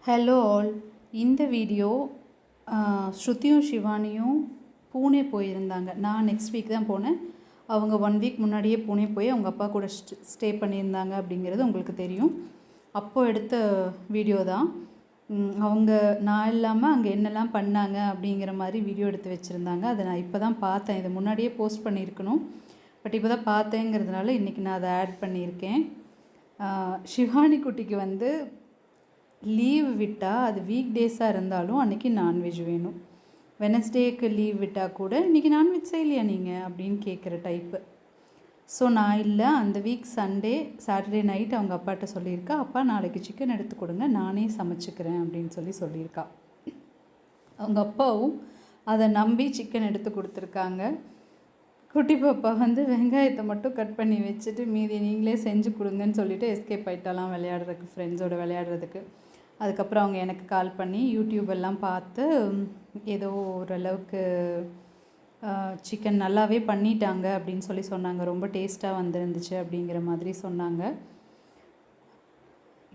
Hello all. இந்த video ஸ்ருதியும் ஷிவானியும் Pune போயிருந்தாங்க. நான் நெக்ஸ்ட் வீக் தான் போனேன். அவங்க 1 வீக் முன்னாடியே பூனே போய் அவங்க அப்பா கூட ஸ்டே பண்ணியிருந்தாங்க அப்படிங்கிறது உங்களுக்கு தெரியும். அப்போது எடுத்த வீடியோ தான். அவங்க நான் இல்லாமல் அங்கே என்னெல்லாம் பண்ணாங்க அப்படிங்கிற மாதிரி வீடியோ எடுத்து வச்சுருந்தாங்க. அதை நான் இப்போ தான் பார்த்தேன். இதை முன்னாடியே போஸ்ட் பண்ணியிருக்கணும், பட் இப்போ தான் பார்த்தேங்கிறதுனால இன்றைக்கி நான் அதை ஆட் பண்ணியிருக்கேன். ஷிவானி குட்டிக்கு லீவ் விட்டால் அது வீக் டேஸாக இருந்தாலும் அன்றைக்கி நான்வெஜ் வேணும். வெனஸ்டேக்கு லீவ் விட்டால் கூட இன்றைக்கி நான்வெஜ் செய்யலையா நீங்கள் அப்படின்னு கேட்குற டைப்பு. ஸோ நான் இல்லை, அந்த வீக் சாட்டர்டே நைட் அவங்க அப்பாட்ட சொல்லியிருக்கா, அப்பா நாளைக்கு சிக்கன் எடுத்து கொடுங்க, நானே சமைச்சிக்கிறேன் அப்படின்னு சொல்லியிருக்கா. அவங்க அப்பாவும் அதை நம்பி சிக்கன் எடுத்து கொடுத்துருக்காங்க. குட்டி பாப்பா வெங்காயத்தை மட்டும் கட் பண்ணி வச்சுட்டு மீதி நீங்களே செஞ்சு கொடுங்கன்னு சொல்லிவிட்டு எஸ்கேப் ஆகிட்டாலாம் விளையாடுறதுக்கு, ஃப்ரெண்ட்ஸோடு விளையாடுறதுக்கு. அதுக்கப்புறம் அவங்க எனக்கு கால் பண்ணி யூடியூபெல்லாம் பார்த்து ஏதோ ஓரளவுக்கு சிக்கன் நல்லாவே பண்ணிட்டாங்க அப்படின்னு சொன்னாங்க. ரொம்ப டேஸ்ட்டாக வந்துருந்துச்சு அப்படிங்கிற மாதிரி சொன்னாங்க.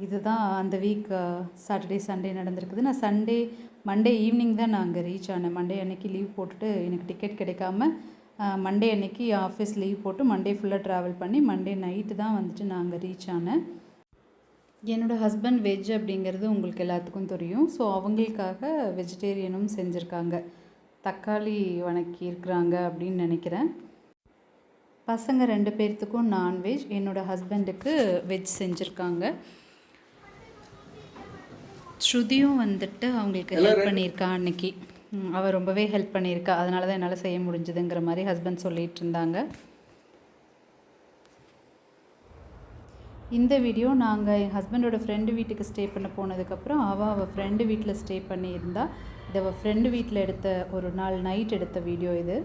இதுதான் அந்த வீக் சாட்டர்டே சண்டே நடந்திருக்குது. நான் மண்டே ஈவினிங் தான் நான் அங்கே ரீச் ஆனேன். மண்டே அன்னைக்கு லீவ் போட்டுட்டு எனக்கு டிக்கெட் கிடைக்காம மண்டே அன்னைக்கு ஆஃபீஸ் லீவ் போட்டு மண்டே ஃபுல்லாக ட்ராவல் பண்ணி மண்டே நைட்டு தான் நான் அங்கே ரீச் ஆனேன். என்னோடய ஹஸ்பண்ட் வெஜ் அப்படிங்கிறது உங்களுக்கு எல்லாத்துக்கும் தெரியும். ஸோ அவங்களுக்காக வெஜிடேரியனும் செஞ்சுருக்காங்க. தக்காளி வணக்கியிருக்கிறாங்க அப்படின்னு நினைக்கிறேன். பசங்க 2 பேர்த்துக்கும் நான்வெஜ், என்னோடய ஹஸ்பண்டுக்கு வெஜ் செஞ்சுருக்காங்க. ஸ்ருதியும் அவங்களுக்கு ஹெல்ப் பண்ணியிருக்கா அன்னைக்கு. அவள் ரொம்பவே ஹெல்ப் பண்ணியிருக்கா, அதனால தான் என்னால் செய்ய முடிஞ்சதுங்கிற மாதிரி ஹஸ்பண்ட் சொல்லிகிட்டு இருந்தாங்க. இந்த வீடியோ நாங்கள் என் ஹஸ்பண்டோட ஃப்ரெண்டு வீட்டுக்கு ஸ்டே பண்ண போனதுக்கப்புறம் அவள் ஃப்ரெண்டு வீட்டில் ஸ்டே பண்ணியிருந்தா. இது அவள் ஃப்ரெண்டு வீட்டில் எடுத்த ஒரு நாள் நைட் எடுத்த வீடியோ இது.